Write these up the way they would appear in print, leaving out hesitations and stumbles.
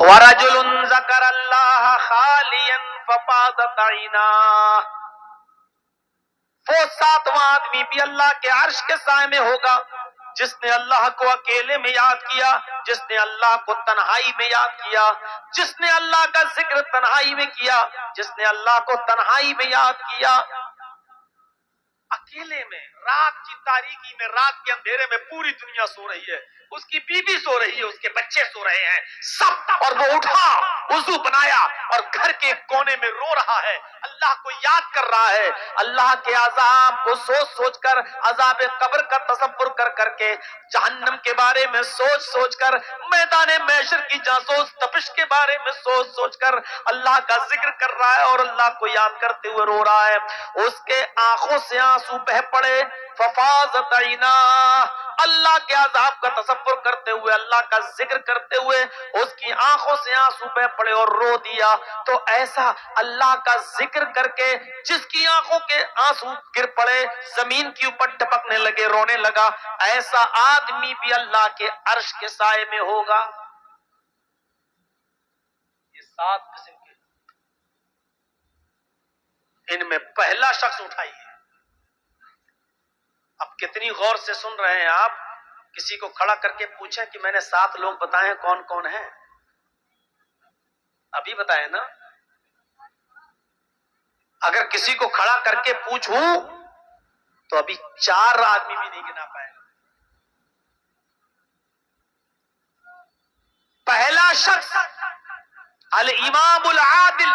وَرَجُلٌ ذَكَرَ اللَّهَ خَالِيًا فَفَاضَتْ عَيْنَاهُ، وہ ساتواں آدمی بھی اللہ کے عرش کے سائے میں ہوگا جس نے اللہ کو اکیلے میں یاد کیا، جس نے اللہ کو تنہائی میں یاد کیا، جس نے اللہ کا ذکر تنہائی میں کیا، جس نے اللہ کو تنہائی میں یاد کیا، اکیلے میں، رات کی تاریکی میں، رات کے اندھیرے میں پوری دنیا سو رہی ہے، اس کی بیوی سو رہی ہے، اس کے بچے سو رہے ہیں سب، اور وہ اٹھا، وضو بنایا اور گھر کے کونے میں رو رہا ہے، اللہ کو یاد کر رہا ہے، اللہ کے عذاب کو سوچ سوچ کر، عذاب قبر کا تصور کر کر کے، جہنم کے بارے میں سوچ سوچ کر، میدان محشر کی جاسوس تپش کے بارے میں سوچ سوچ کر اللہ کا ذکر کر رہا ہے اور اللہ کو یاد کرتے ہوئے رو رہا ہے، اس کے آنکھوں سے آنسو بہ پڑے، ففاضت عیناہ، اللہ کے عذاب کا تصور کرتے ہوئے، اللہ کا ذکر کرتے ہوئے اس کی آنکھوں سے آنسو بہ پڑے اور رو دیا۔ تو ایسا اللہ کا ذکر کر کے جس کی آنکھوں کے آنسو گر پڑے، زمین کے اوپر ٹپکنے لگے، رونے لگا، ایسا آدمی بھی اللہ کے عرش کے سائے میں ہوگا۔ یہ 7 قسم کے، ان میں پہلا شخص اٹھائیے۔ اب کتنی غور سے سن رہے ہیں آپ؟ کسی کو کھڑا کر کے پوچھیں کہ میں نے 7 لوگ بتائے کون کون ہیں؟ ابھی بتائے نا؟ اگر کسی کو کھڑا کر کے پوچھوں تو ابھی 4 آدمی بھی نہیں گنا پائے گا۔ پہلا شخص الامام العادل،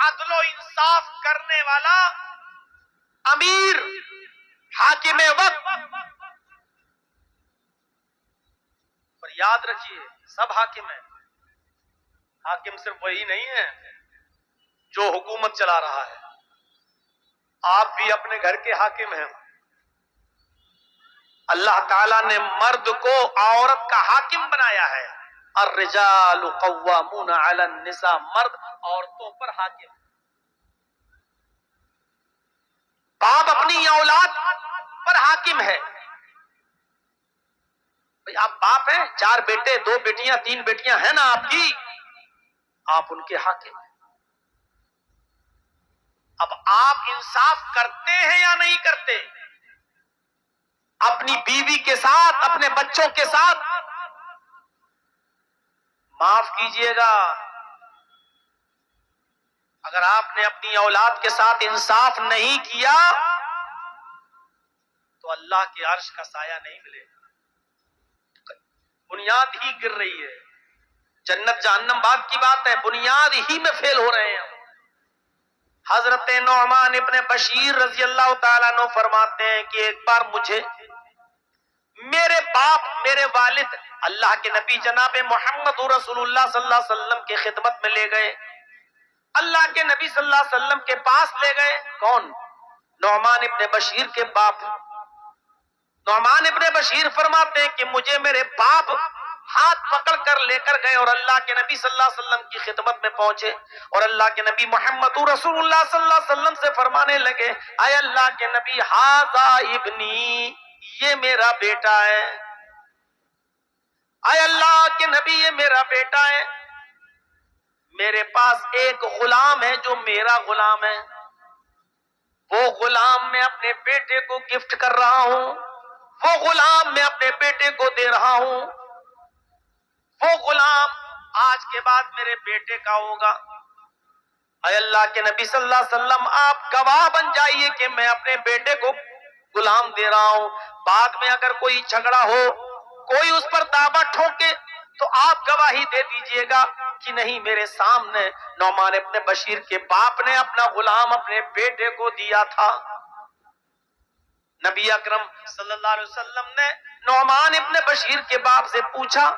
عدل و انصاف کرنے والا امیر، حاکم وقت۔ پر یاد رکھیے سب حاکم ہیں، حاکم صرف وہی نہیں ہے جو حکومت چلا رہا ہے، آپ بھی اپنے گھر کے حاکم ہیں۔ اللہ تعالیٰ نے مرد کو عورت کا حاکم بنایا ہے، الرجال قوامون علی النساء، مرد عورتوں پر حاکم۔ باپ اپنی اولاد پر حاکم ہے۔ بھئی آپ باپ ہیں، 4 بیٹے، 2 بیٹیاں، 3 بیٹیاں ہیں نا آپ کی، آپ ان کے حاکم ہیں۔ اب آپ انصاف کرتے ہیں یا نہیں کرتے؟ اپنی بیوی کے ساتھ، اپنے بچوں کے ساتھ؟ معاف کیجئے گا، اگر آپ نے اپنی اولاد کے ساتھ انصاف نہیں کیا تو اللہ کے عرش کا سایہ نہیں ملے گا۔ بنیاد ہی گر رہی ہے، جنت جہنم بعد کی بات ہے، بنیاد ہی میں فیل ہو رہے ہیں۔ حضرت نعمان ابن بشیر رضی اللہ تعالیٰ عنہ فرماتے ہیں کہ ایک بار مجھے میرے باپ، میرے والد اللہ کے نبی جناب محمد رسول اللہ صلی اللہ علیہ وسلم کی خدمت میں لے گئے، اللہ کے نبی صلی اللہ علیہ وسلم کے پاس لے گئے۔ کون؟ نعمان ابن بشیر کے باپ۔ نعمان ابن بشیر فرماتے ہیں کہ مجھے میرے باپ ہاتھ پکڑ کر لے کر گئے اور اللہ کے نبی صلی اللہ علیہ وسلم کی خدمت میں پہنچے، اور اللہ کے نبی محمد رسول اللہ صلی اللہ علیہ وسلم سے فرمانے لگے، اے اللہ کے نبی، ھذا ابنی، یہ میرا بیٹا ہے۔ اے اللہ کے نبی، یہ میرا بیٹا ہے، میرے پاس ایک غلام ہے جو میرا غلام ہے، وہ غلام میں اپنے بیٹے کو گفٹ کر رہا ہوں، وہ غلام میں اپنے بیٹے کو دے رہا ہوں، وہ غلام آج کے بعد میرے بیٹے کا ہوگا۔ اے اللہ کے نبی صلی اللہ علیہ وسلم، آپ گواہ بن جائیے کہ میں اپنے بیٹے کو غلام دے رہا ہوں، بعد میں اگر کوئی جھگڑا ہو، کوئی اس پر دعویٰ ٹھوکے تو آپ گواہی دے دیجئے گا کہ نہیں، میرے سامنے نعمان ابن بشیر کے باپ نے اپنا غلام اپنے بیٹے کو دیا تھا۔ نبی اکرم صلی اللہ علیہ وسلم نے نعمان ابن بشیر کے باپ سے پوچھا،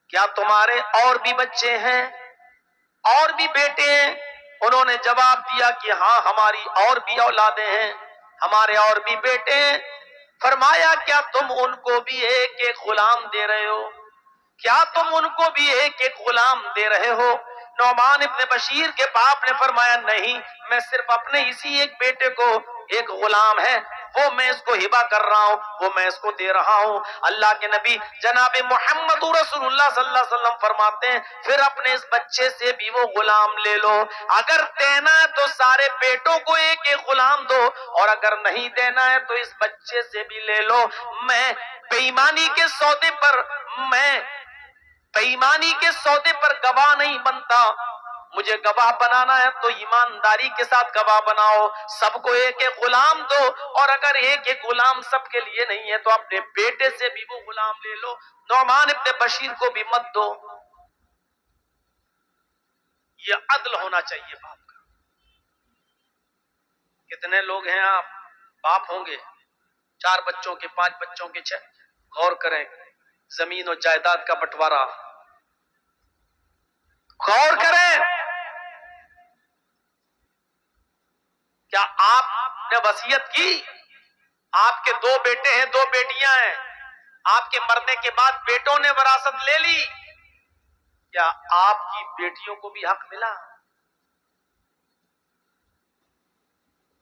کیا تمہارے اور بھی بچے ہیں، اور بھی بیٹے ہیں؟ انہوں نے جواب دیا کہ ہاں، ہماری اور بھی اولادیں ہیں، ہمارے اور بھی بیٹے ہیں۔ فرمایا، کیا تم ان کو بھی ایک ایک غلام دے رہے ہو؟ کیا تم ان کو بھی ایک ایک غلام دے رہے ہو؟ نعمان ابن بشیر کے باپ نے فرمایا، نہیں، میں صرف اپنے اسی ایک بیٹے کو، ایک غلام ہے وہ میں اس کو ہبہ کر رہا ہوں، وہ میں اس کو دے رہا ہوں۔ اللہ کے نبی جناب محمد رسول اللہ صلی اللہ علیہ وسلم فرماتے ہیں پھر اپنے اس بچے سے بھی وہ غلام لے لو، اگر دینا ہے تو سارے بیٹوں کو ایک ایک غلام دو، اور اگر نہیں دینا ہے تو اس بچے سے بھی لے لو۔ میں بے ایمانی کے سودے پر گواہ نہیں بنتا، مجھے گواہ بنانا ہے تو ایمانداری کے ساتھ گواہ بناؤ، سب کو ایک ایک غلام دو، اور اگر ایک ایک غلام سب کے لیے نہیں ہے تو اپنے بیٹے سے بھی وہ غلام لے لو، نعمان ابن بشیر کو بھی مت دو۔ یہ عدل ہونا چاہیے باپ کا۔ کتنے لوگ ہیں آپ باپ ہوں گے 4 بچوں کے 5 بچوں کے 6، غور کریں زمین و جائیداد کا بٹوارا، غور کریں کیا آپ نے وصیت کی؟ آپ کے 2 بیٹے ہیں 2 بیٹیاں ہیں، آپ کے مرنے کے بعد بیٹوں نے وراثت لے لی، کیا آپ کی بیٹیوں کو بھی حق ملا؟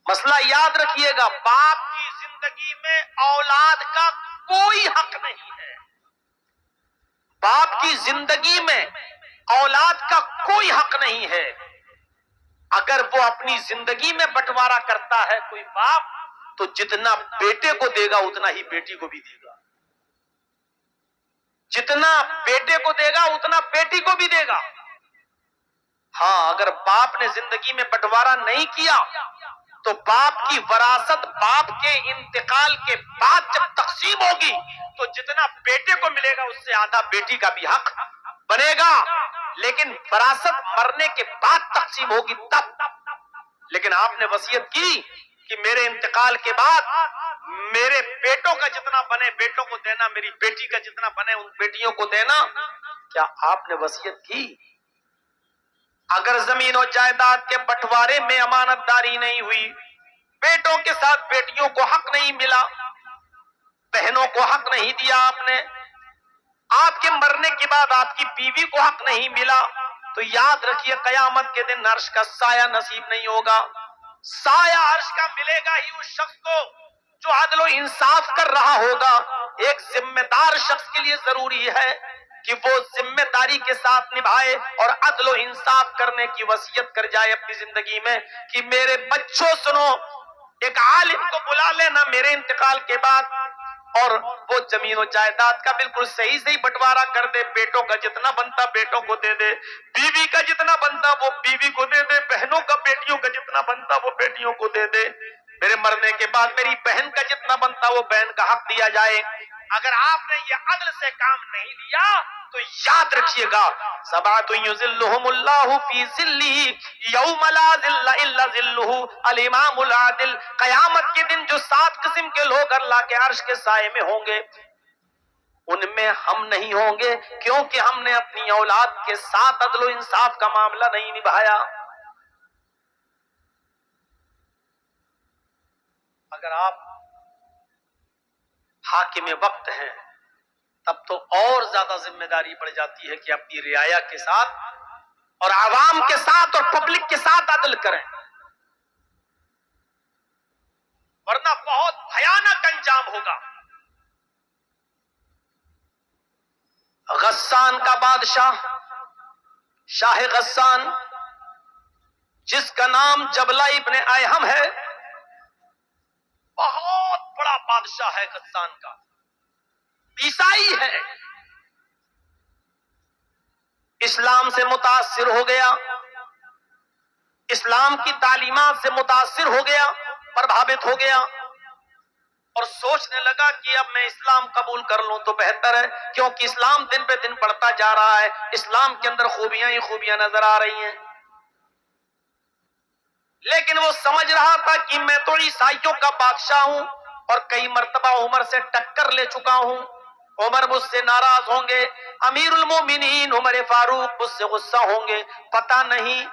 مسئلہ یاد رکھیے گا، باپ کی زندگی میں اولاد کا کوئی حق نہیں ہے، باپ کی زندگی میں اولاد کا کوئی حق نہیں ہے۔ اگر وہ اپنی زندگی میں بٹوارا کرتا ہے کوئی باپ تو جتنا بیٹے کو دے گا اتنا ہی بیٹی کو بھی دے گا، جتنا بیٹے کو دے گا اتنا بیٹی کو بھی دے گا۔ ہاں اگر باپ نے زندگی میں بٹوارا نہیں کیا تو باپ کی وراثت باپ کے انتقال کے بعد جب تقسیم ہوگی تو جتنا بیٹے کو ملے گا اس سے آدھا بیٹی کا بھی حق بنے گا، لیکن وراثت مرنے کے بعد تقسیم ہوگی تب۔ لیکن آپ نے وصیت کی کہ میرے انتقال کے بعد میرے بیٹوں کا جتنا بنے بیٹوں کو دینا، میری بیٹی کا جتنا بنے ان بیٹیوں کو دینا، کیا آپ نے وصیت کی؟ اگر زمین و جائیداد کے بٹوارے میں امانت داری نہیں ہوئی، بیٹوں کے ساتھ بیٹیوں کو حق نہیں ملا، بہنوں کو حق نہیں دیا آپ نے، آپ کے مرنے کے بعد آپ کی بیوی کو حق نہیں ملا، تو یاد رکھیے قیامت کے دن عرش کا سایہ نصیب نہیں ہوگا۔ سایہ عرش کا ملے گا ہی اس شخص کو جو عدل و انصاف کر رہا ہوگا۔ ایک ذمہ دار شخص کے لیے ضروری ہے کہ وہ ذمہ داری کے ساتھ نبھائے اور عدل و انصاف کرنے کی وصیت کر جائے اپنی زندگی میں کہ میرے بچوں سنو، ایک عالم کو بلا لینا میرے انتقال کے بعد، اور وہ زمین و جائیداد کا بالکل صحیح بٹوارا کر دے، بیٹوں کا جتنا بنتا بیٹوں کو دے دے، بیوی کا جتنا بنتا وہ بیوی کو دے دے، بہنوں کا بیٹیوں کا جتنا بنتا وہ بیٹیوں کو دے دے، میرے مرنے کے بعد میری بہن کا جتنا بنتا وہ بہن کا حق دیا جائے۔ اگر آپ نے یہ عدل سے کام نہیں لیا تو یاد رکھیے گا سبعۃ یظلھم اللہ فی ظلہ یوم لا ظل الا ظلہ، الامام العادل، قیامت کے دن جو 7 قسم کے لوگ اللہ کے عرش کے سائے میں ہوں گے ان میں ہم نہیں ہوں گے، کیونکہ ہم نے اپنی اولاد کے ساتھ عدل و انصاف کا معاملہ نہیں نبھایا۔ اگر آپ حاکم وقت ہیں تب تو اور زیادہ ذمہ داری بڑھ جاتی ہے کہ اپنی رعایا کے ساتھ اور عوام کے ساتھ اور پبلک کے ساتھ عدل کریں، ورنہ بہت بھیانک انجام ہوگا۔ غسان کا بادشاہ، شاہ غسان، جس کا نام جبلہ ابن ایہم ہے، بہت بڑا بادشاہ ہے غسان کا، عیسائی ہے، اسلام سے متاثر ہو گیا، اسلام کی تعلیمات سے متاثر ہو گیا، پربھاوت ہو گیا، اور سوچنے لگا کہ اب میں اسلام قبول کر لوں تو بہتر ہے، کیونکہ اسلام دن پہ دن بڑھتا جا رہا ہے، اسلام کے اندر خوبیاں ہی خوبیاں نظر آ رہی ہیں۔ لیکن وہ سمجھ رہا تھا کہ میں تو عیسائیوں کا بادشاہ ہوں اور کئی مرتبہ عمر سے ٹکر لے چکا ہوں، عمر مجھ سے ناراض ہوں گے، امیر المومنین عمر فاروق مجھ سے غصہ ہوں گے، پتہ نہیں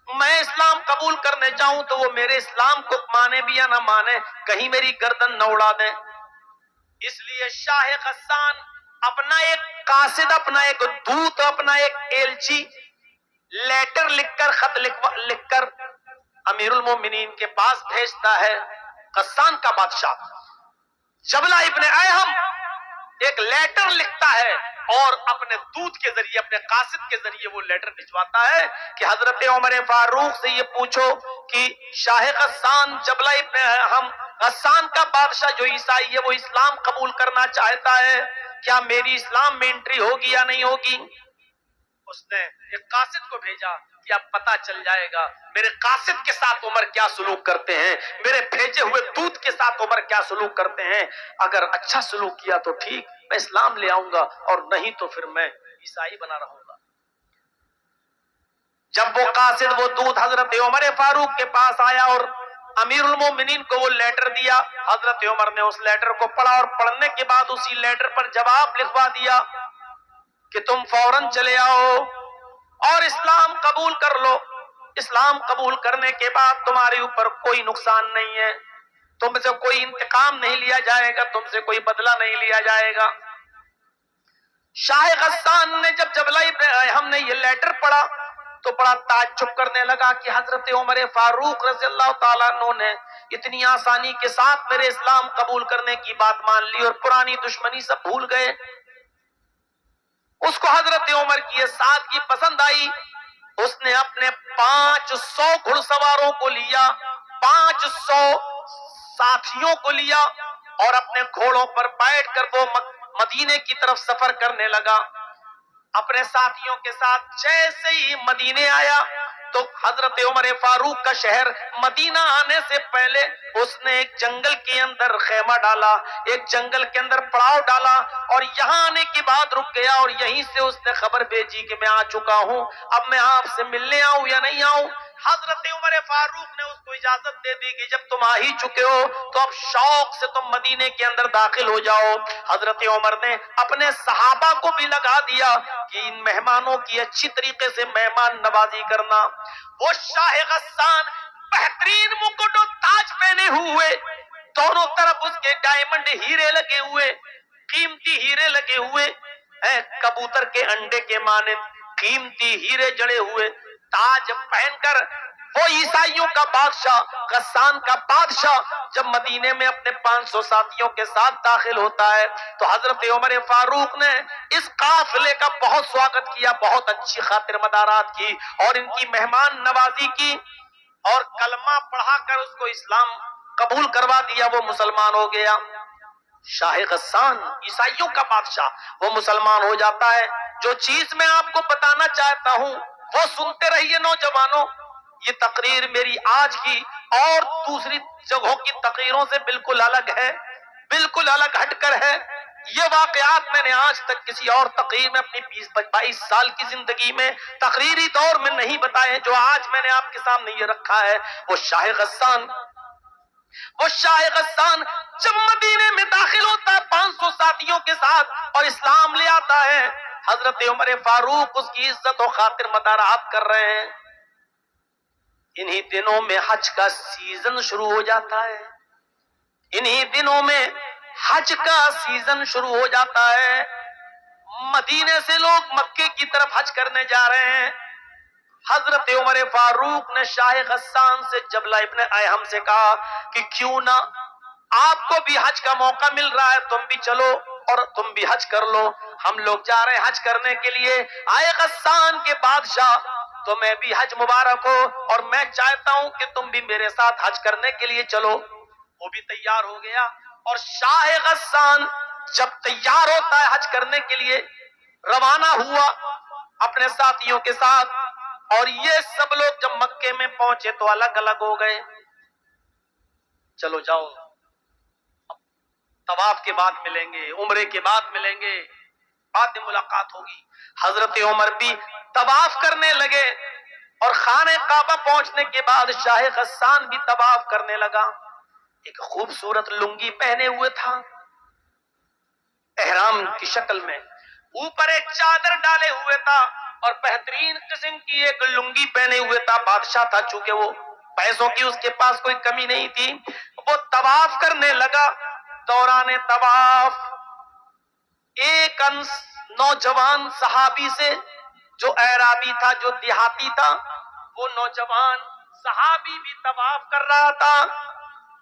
میں اسلام قبول کرنے جاؤں تو وہ میرے اسلام کو مانے بھی یا نہ مانے، کہیں میری گردن نہ اڑا دیں۔ اس لیے شاہ غسان اپنا ایک قاصد، اپنا ایک دودت، اپنا ایک ایلچی لیٹر لکھ کر، خط لکھ کر امیر المومنین کے پاس بھیجتا ہے غسان کا بادشاہ جبلہ ابن ایہم ایک لیٹر لکھتا ہے اور اپنے دودھ کے ذریعے، اپنے قاصد کے ذریعے وہ لیٹر بھجواتا ہے کہ حضرت عمر فاروق سے یہ پوچھو کہ شاہ غسان جبلہ ابن ایہم، غسان کا بادشاہ جو عیسائی ہے، وہ اسلام قبول کرنا چاہتا ہے، کیا میری اسلام میں انٹری ہوگی یا نہیں ہوگی؟ اس نے ایک قاصد کو بھیجا کہ اب پتا چل جائے گا میرے قاصد کے ساتھ عمر کیا سلوک کرتے ہیں، میرے بھیجے ہوئے دودھ کے ساتھ عمر کیا سلوک کرتے ہیں، اگر اچھا سلوک کیا تو ٹھیک، میں اسلام لے آؤں گا، اور نہیں تو پھر میں عیسائی بنا رہوں گا۔ جب وہ قاصد وہ دودھ حضرت عمر فاروق کے پاس آیا اور امیر المومنین کو وہ لیٹر دیا، حضرت عمر نے اس لیٹر کو پڑھا اور پڑھنے کے بعد اسی لیٹر پر جواب لکھوا دیا کہ تم فوراً چلے آؤ اور اسلام قبول کر لو، اسلام قبول کرنے کے بعد تمہارے اوپر کوئی نقصان نہیں ہے، تم سے کوئی انتقام نہیں لیا جائے گا، تم سے کوئی بدلہ نہیں لیا جائے گا۔ شاہ غسان نے جب جبلہ ابن ایہم نے یہ لیٹر پڑھا تو بڑا تعجب کرنے لگا کہ حضرت عمر فاروق رضی اللہ تعالیٰ عنہ نے اتنی آسانی کے ساتھ میرے اسلام قبول کرنے کی بات مان لی اور پرانی دشمنی سب بھول گئے۔ اس کو حضرت عمر کی یہ سادگی پسند آئی، اس نے اپنے 500 گھڑ سواروں کو لیا، 500 ساتھیوں کو لیا اور اپنے گھوڑوں پر بیٹھ کر وہ مدینے کی طرف سفر کرنے لگا۔ اپنے ساتھیوں کے ساتھ جیسے ہی مدینے آیا تو حضرت عمر فاروق کا شہر مدینہ آنے سے پہلے اس نے ایک جنگل کے اندر خیمہ ڈالا، ایک جنگل کے اندر پڑاؤ ڈالا اور یہاں آنے کے بعد رک گیا اور یہیں سے اس نے خبر بھیجی کہ میں آ چکا ہوں، اب میں آپ سے ملنے آؤں یا نہیں آؤں۔ حضرت عمر فاروق نے اس کو اجازت دے دی کہ جب تم آ ہی چکے ہو تو اب شوق سے تم مدینے کے اندر داخل ہو جاؤ۔ حضرت عمر نے اپنے صحابہ کو بھی لگا دیا کہ ان مہمانوں کی اچھی طریقے سے مہمان نوازی کرنا۔ وہ شاہ غسان بہترین مکٹ و تاج پہنے ہوئے، دونوں طرف اس کے ڈائمنڈ ہیرے لگے ہوئے، قیمتی ہیرے لگے ہوئے، کبوتر کے انڈے کے مانند قیمتی ہیرے جڑے ہوئے تاج پہن کر وہ عیسائیوں کا بادشاہ، غسان کا بادشاہ جب مدینے میں اپنے 500 ساتھیوں کے ساتھ داخل ہوتا ہے تو حضرت عمر فاروق نے اس قافلے کا بہت سواگت کیا، بہت اچھی خاطر مدارات کی اور ان کی مہمان نوازی کی اور کلمہ پڑھا کر اس کو اسلام قبول کروا دیا، وہ مسلمان ہو گیا۔ شاہ غسان عیسائیوں کا بادشاہ وہ مسلمان ہو جاتا ہے۔ جو چیز میں آپ کو بتانا چاہتا ہوں وہ سنتے رہیے نوجوانوں، یہ تقریر میری آج کی اور دوسری جگہوں کی تقریروں سے بالکل الگ ہے، بالکل الگ ہٹ کر ہے۔ یہ واقعات میں نے آج تک کسی اور تقریر میں اپنی 22 سال کی زندگی میں تقریری دور میں نہیں بتائے جو آج میں نے آپ کے سامنے یہ رکھا ہے۔ وہ شاہ غسان جب مدینے میں داخل ہوتا ہے 500 ساتھیوں کے ساتھ اور اسلام لے آتا ہے، حضرت عمر فاروق اس کی عزت و خاطر مدارات کر رہے ہیں۔ انہی دنوں میں حج کا سیزن شروع ہو جاتا ہے، انہی دنوں میں حج کا سیزن شروع ہو جاتا ہے، مدینے سے لوگ مکے کی طرف حج کرنے جا رہے ہیں۔ حضرت عمر فاروق نے شاہ غسان سے جبلہ ابن ایہم سے کہا کہ کیوں نہ آپ کو بھی حج کا موقع مل رہا ہے، تم بھی چلو اور تم بھی حج کر لو، ہم لوگ جا رہے ہیں حج کرنے کے لیے۔ آئے غسان کے بادشاہ، تمہیں بھی حج مبارک ہو اور میں چاہتا ہوں کہ تم بھی میرے ساتھ حج کرنے کے لیے چلو۔ وہ بھی تیار ہو گیا اور شاہ غسان جب تیار ہوتا ہے حج کرنے کے لیے روانہ ہوا اپنے ساتھیوں کے ساتھ، اور یہ سب لوگ جب مکے میں پہنچے تو الگ الگ ہو گئے۔ چلو جاؤ، طواف کے بعد ملیں گے، عمرے کے بعد ملیں گے، بعد میں ملاقات ہوگی۔ حضرت عمر بھی طواف کرنے لگے اور خانہ کعبہ پہنچنے کے بعد شاہ غسان بھی طواف کرنے لگا۔ ایک خوبصورت لنگی پہنے ہوئے تھا احرام کی شکل میں، اوپر ایک چادر ڈالے ہوئے تھا اور بہترین قسم کی ایک لنگی پہنے ہوئے تھا۔ بادشاہ تھا، چونکہ وہ پیسوں کی اس کے پاس کوئی کمی نہیں تھی۔ وہ طواف کرنے لگا، دوران طواف ایک نوجوان صحابی سے جو اعرابی تھا، جو دیہاتی تھا، وہ نوجوان صحابی بھی طواف کر رہا تھا۔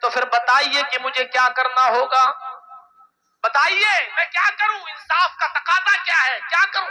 تو پھر بتائیے کہ مجھے کیا کرنا ہوگا؟ بتائیے میں کیا کروں؟ انصاف کا تقاضا کیا ہے؟ کیا کروں؟